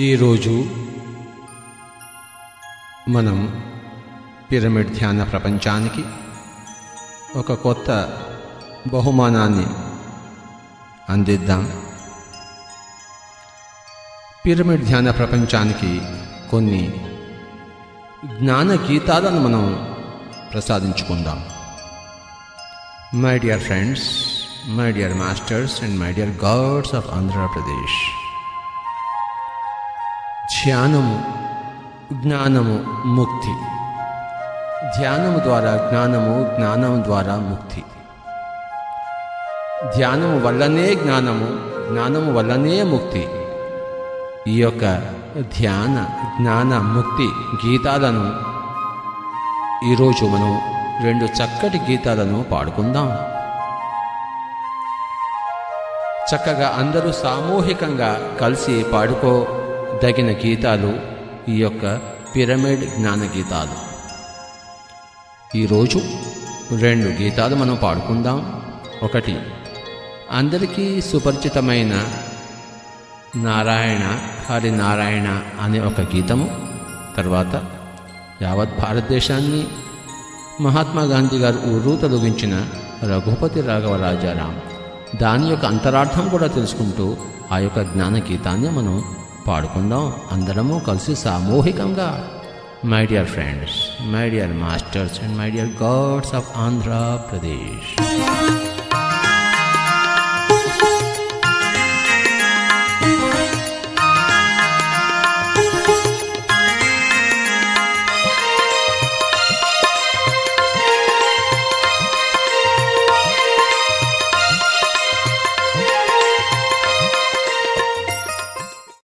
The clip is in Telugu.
ఈరోజు మనం పిరమిడ్ ధ్యాన ప్రపంచానికి ఒక కొత్త బహుమానాన్ని అందిద్దాం. పిరమిడ్ ధ్యాన ప్రపంచానికి కొన్ని జ్ఞాన గీతాలను మనం ప్రసాదించుకుందాం. My dear friends, my dear masters and my dear gods of Andhra Pradesh, ధ్యానము, జ్ఞానము, ముక్తి. ధ్యానము ద్వారా జ్ఞానము, జ్ఞానము ద్వారా ముక్తి. ధ్యానము వల్లనే జ్ఞానము, జ్ఞానము వల్లనే ముక్తి. ఈ యొక్క ధ్యాన, జ్ఞాన, ముక్తి గీతాలను ఈరోజు మనం రెండు చక్కటి గీతాలను పాడుకుందాం. చక్కగా అందరూ సామూహికంగా కలిసి పాడుకోదగిన గీతాలు ఈ యొక్క పిరమిడ్ జ్ఞాన గీతాలు. ఈరోజు రెండు గీతాలు మనం పాడుకుందాం. ఒకటి అందరికీ సుపరిచితమైన నారాయణ హరి నారాయణ అనే ఒక గీతము. తర్వాత యావత్ భారతదేశాన్ని మహాత్మా గాంధీ గారు ఉర్రూతలూగించిన రఘుపతి రాఘవ రాజారాం, దాని యొక్క అంతరార్థం కూడా తెలుసుకుంటూ ఆ యొక్క జ్ఞాన గీతాన్ని మనం పాడుకుందాం అందరము కలిసి సామూహికంగా. My dear friends, my dear masters and my dear gods of Andhra Pradesh.